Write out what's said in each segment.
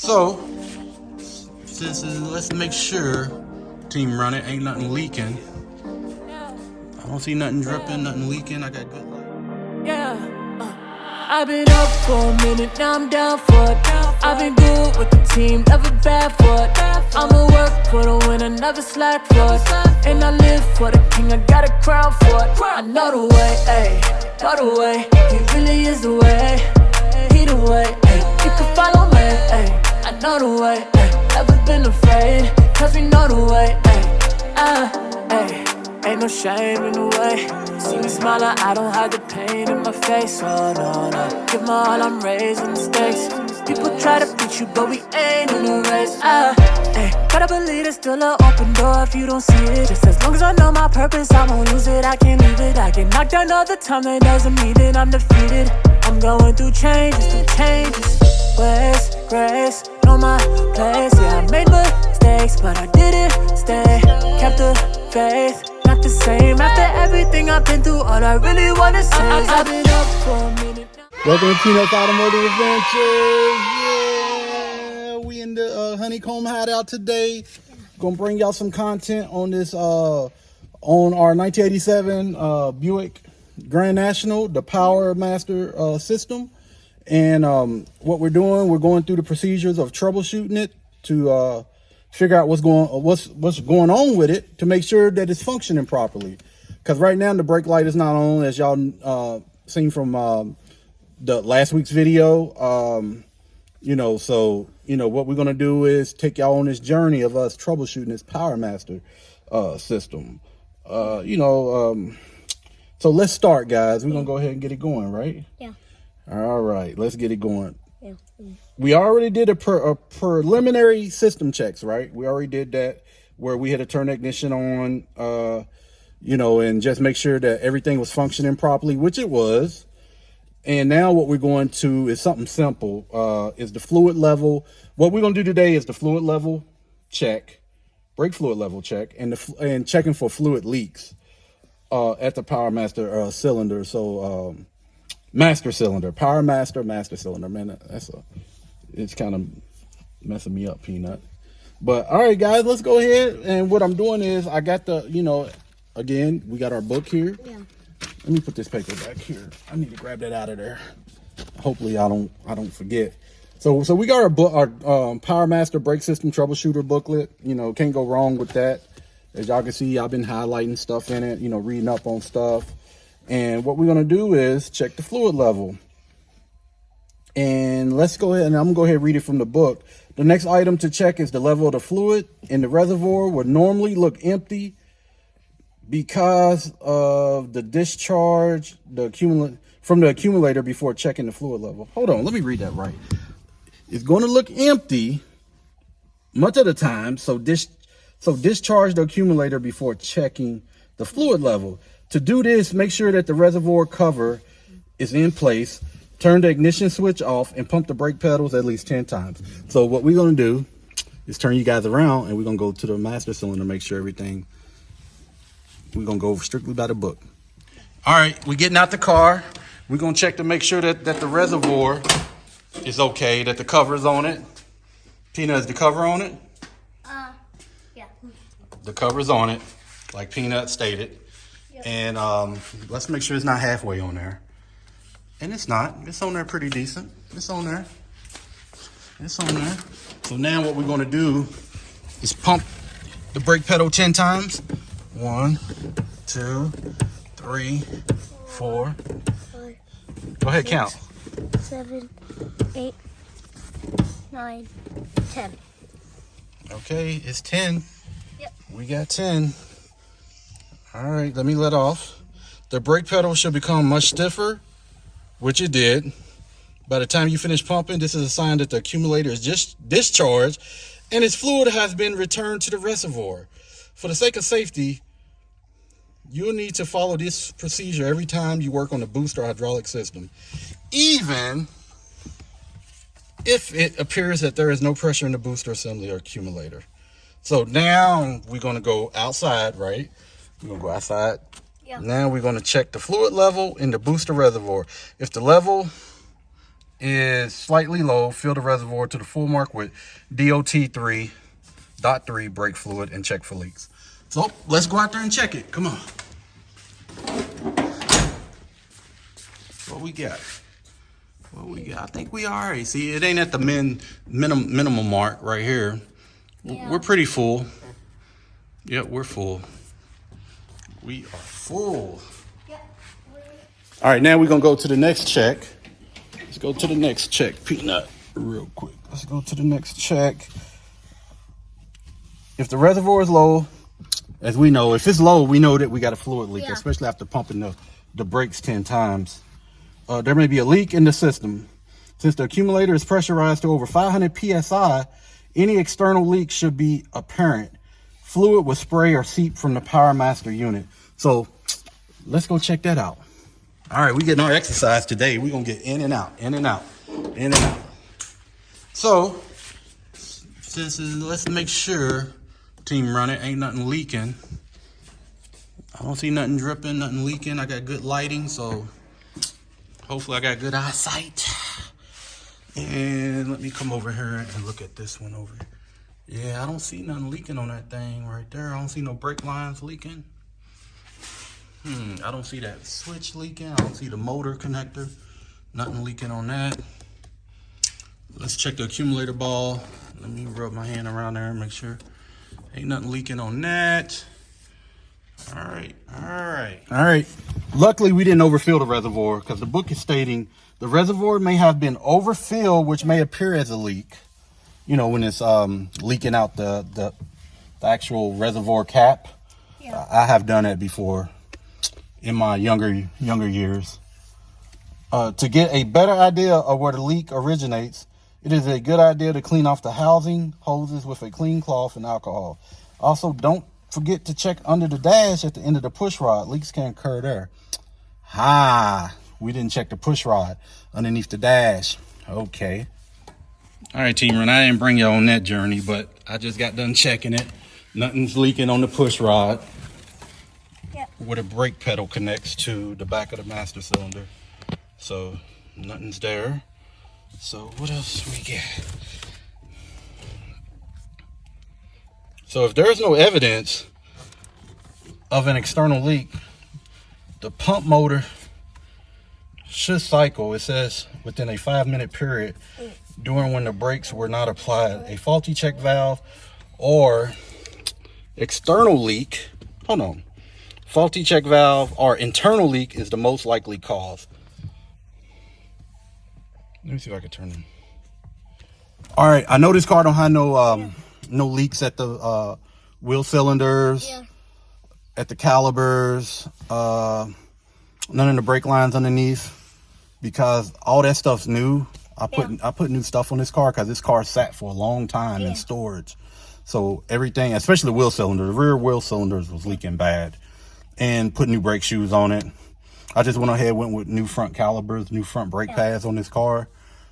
So, let's make sure team run it, ain't nothing leaking. I don't see nothing dripping, nothing leaking. I got good light. Yeah, I've been up for a minute, now I'm down for it. I've been good with the team, never bad for it. I'ma work for the winner, never slack for it. And I live for the king, I got a crown for it. I know the way, ayy, know the way. He really is the way, he the way, ayy. You can follow me, ayy. I know the way, ayy. Never been afraid, cause we know the way, ayy. Ayy. Ain't no shame in the way. See me smiling, I don't hide the pain in my face. Oh no, no. Give my all, I'm raising the stakes. People try to beat you, but we ain't in a race. Gotta believe there's still an open door if you don't see it. Just as long as I know my purpose, I won't lose it. I can't leave it. I get knocked down all the time, that doesn't mean that I'm defeated. I'm going through changes, ways, grace, know my place. Yeah, I made mistakes, but I didn't stay. Kept the faith. Not the same after everything I've been through. All I really wanna say is I've been up for a minute now. Welcome to Peanuts Automotive Adventures. Yeah, we in the Honeycomb Hideout today. Gonna bring y'all some content on this on our 1987 Buick Grand National, the Powermaster system. And what we're doing, we're going through the procedures of troubleshooting it to figure out what's going on with it to make sure that it's functioning properly. Because right now the brake light is not on, as y'all seen from the last week's video. So what we're gonna do is take y'all on this journey of us troubleshooting this Powermaster system. So let's start, guys. We're gonna go ahead and get it going, right? Yeah. All right, let's get it going. Yeah. We already did a preliminary system checks, right? We already did that where we had to turn the ignition on, and just make sure that everything was functioning properly, which it was. And now what we're going to is something simple, is the fluid level. What we're going to do today is the fluid level check, brake fluid level check, and checking for fluid leaks at the Powermaster cylinder. So master cylinder, Powermaster master cylinder, man, it's kind of messing me up, Peanut. But all right, guys, let's go ahead. And what I'm doing is I got the, again, we got our book here. Yeah. Let me put this paper back here. I need to grab that out of there. Hopefully I don't forget. So we got our Powermaster brake system troubleshooter booklet. Can't go wrong with that. As y'all can see, I've been highlighting stuff in it, reading up on stuff. And what we're going to do is check the fluid level. And let's go ahead, and I'm going to go ahead and read it from the book. The next item to check is the level of the fluid in the reservoir would normally look empty because of the discharge from the accumulator before checking the fluid level. Hold on, let me read that right. It's going to look empty much of the time, so discharge the accumulator before checking the fluid level. To do this, make sure that the reservoir cover is in place. Turn the ignition switch off and pump the brake pedals at least 10 times. So what we're going to do is turn you guys around, and we're going to go to the master cylinder, make sure everything, we're going to go strictly by the book. All right, we're getting out the car. We're going to check to make sure that the reservoir is okay, that the cover is on it. Peanut, is the cover on it? Yeah. The cover's on it, like Peanut stated. Yep. And let's make sure it's not halfway on there. And it's not. It's on there pretty decent. It's on there. It's on there. So now what we're going to do is pump the brake pedal 10 times. 1, 2, 3, 4. 5, Go ahead, count. 7, 8, 9, 10. Okay, it's 10. Yep. We got 10. All right, let me let off. The brake pedal should become much stiffer, which it did. By the time you finish pumping, this is a sign that the accumulator is just discharged and its fluid has been returned to the reservoir. For the sake of safety, you'll need to follow this procedure every time you work on the booster or hydraulic system, even if it appears that there is no pressure in the booster assembly or accumulator. So now we're going to go outside, right? We're going to go outside. Yeah. Now we're going to check the fluid level in the booster reservoir. If the level is slightly low. Fill the reservoir to the full mark with DOT 3.3 brake fluid and check for leaks. So let's go out there and check it. Come on. What we got? What we got? I think we already see it ain't at the minimum mark right here. Yeah. We're pretty full. Yep, we're full. We are full. Yep. All right, now we're gonna go to the next check. Let's go to the next check, Peanut, real quick. Let's go to the next check. If the reservoir is low, as we know, if it's low, we know that we got a fluid leak, especially after pumping the brakes 10 times. There may be a leak in the system. Since the accumulator is pressurized to over 500 PSI, any external leak should be apparent. Fluid will spray or seep from the Powermaster unit. So let's go check that out. All right, we getting our exercise today. We're going to get in and out, in and out, in and out. So let's make sure, team run it, ain't nothing leaking. I don't see nothing dripping, nothing leaking. I got good lighting, so hopefully I got good eyesight. And let me come over here and look at this one over here. Yeah, I don't see nothing leaking on that thing right there. I don't see no brake lines leaking. I don't see that switch leaking. I don't see the motor connector. Nothing leaking on that. Let's check the accumulator ball. Let me rub my hand around there and make sure. Ain't nothing leaking on that. All right, all right. All right. Luckily, we didn't overfill the reservoir because the book is stating the reservoir may have been overfilled, which may appear as a leak. You know, when it's leaking out the actual reservoir cap. Yeah. I have done that before in my younger years. To get a better idea of where the leak originates, it is a good idea to clean off the housing hoses with a clean cloth and alcohol. Also, don't forget to check under the dash at the end of the push rod. Leaks can occur there. We didn't check the push rod underneath the dash. Okay. All right, team run. I didn't bring you on that journey, but I just got done checking it. Nothing's leaking on the push rod. Yep. Where the brake pedal connects to the back of the master cylinder. So nothing's there. So what else we get? So if there's no evidence of an external leak, the pump motor should cycle, it says, within a 5-minute period during when the brakes were not applied. A faulty check valve or external leak, faulty check valve or internal leak is the most likely cause. Let me see if I can turn them. All right, I know this car don't have no leaks at the wheel cylinders, at the calipers, none of the brake lines underneath, because all that stuff's new. I put new stuff on this car because this car sat for a long time in storage. So everything, especially the wheel cylinder, the rear wheel cylinders was leaking bad, and put new brake shoes on it. I just went with new front calipers, new front brake pads on this car.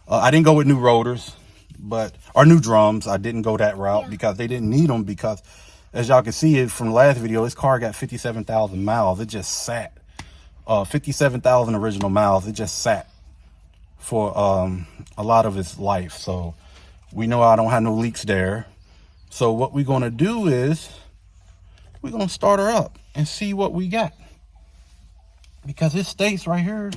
I didn't go with new rotors, or new drums. I didn't go that route because they didn't need them, because as y'all can see it from the last video, this car got 57,000 miles. It just sat. 57,000 original miles. It just sat for a lot of its life. So we know I don't have no leaks there. So what we're going to do is we're going to start her up and see what we got. Because it states right here,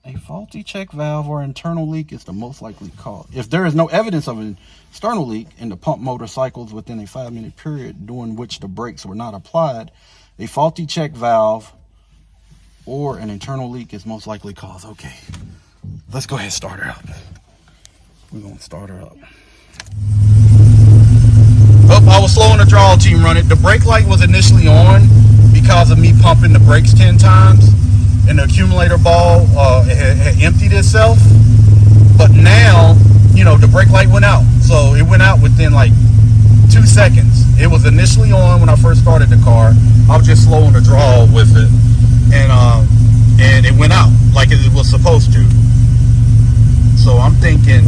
a faulty check valve or internal leak is the most likely cause. If there is no evidence of an external leak and the pump motor cycles within a 5-minute period during which the brakes were not applied, a faulty check valve or an internal leak is most likely cause. Okay, let's go ahead and start her up. We're going to start her up. Oh, I was slow on the draw, team run it. The brake light was initially on because of me pumping the brakes 10 times. And the accumulator ball had emptied itself, but now, the brake light went out. So it went out within like 2 seconds. It was initially on when I first started the car. I was just slow on the draw with it, and it went out like it was supposed to. So I'm thinking,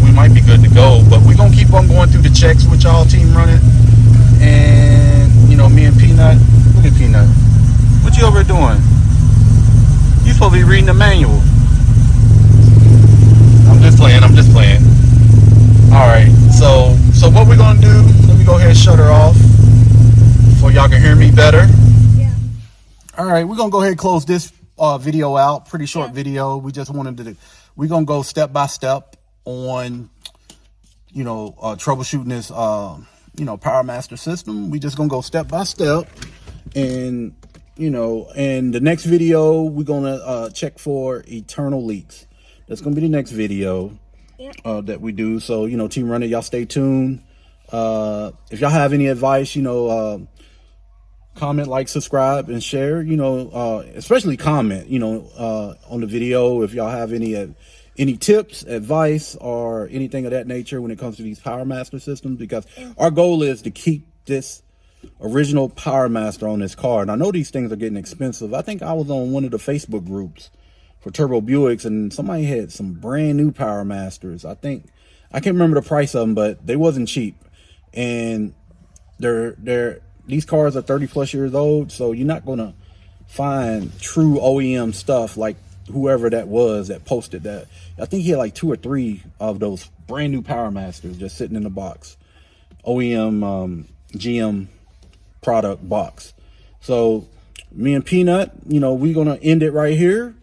we might be good to go, but we're gonna keep on going through the checks with y'all, team running. And me and Peanut, look it, Peanut? What you over doing? You supposed to be reading the manual. I'm just playing. All right. So what we're gonna do? Let me go ahead and shut her off, so y'all can hear me better. Yeah. All right, we're gonna go ahead and close this video out. Pretty short video. We just wanted to. We're gonna go step by step on, troubleshooting this, Powermaster system. We just gonna go step by step, and and the next video we're gonna check for eternal leaks. That's gonna be the next video that we do. So Team Runner, y'all stay tuned. If y'all have any advice, comment, like, subscribe, and share. Especially comment on the video if y'all have any tips, advice, or anything of that nature when it comes to these Powermaster systems, because our goal is to keep this original Powermaster on this car. And I know these things are getting expensive. I think I was on one of the Facebook groups for Turbo Buicks, and somebody had some brand new Powermasters. I can't remember the price of them, but they wasn't cheap. And these cars are 30 plus years old, so you're not gonna find true OEM stuff like whoever that was that posted that. I think he had like 2 or 3 of those brand new Powermasters just sitting in the box, OEM GM product box. So me and Peanut, we're gonna end it right here.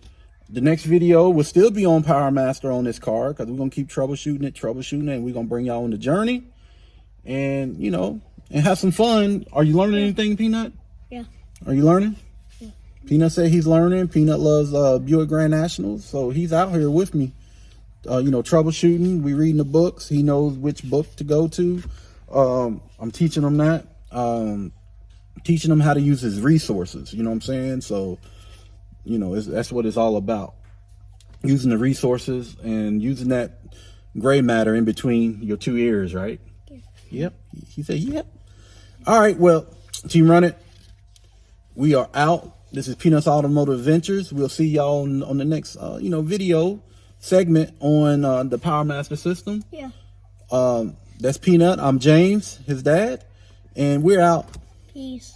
The next video will still be on Powermaster on this car, because we're gonna keep troubleshooting it, and we're gonna bring y'all on the journey, and and have some fun. Are you learning anything, Peanut? Yeah. Are you learning? Yeah. Peanut said he's learning. Peanut loves Buick Grand National, so he's out here with me, troubleshooting. We reading the books. He knows which book to go to. I'm teaching him that. Teaching him how to use his resources. You know what I'm saying? So, that's what it's all about. Using the resources and using that gray matter in between your 2 ears, right? Yeah. Yep. He said, yep. All right. Well, Team Run It, we are out. This is Peanut's Automotive Adventures. We'll see y'all on the next, video segment on the Powermaster system. Yeah. That's Peanut. I'm James, his dad, and we're out. Peace.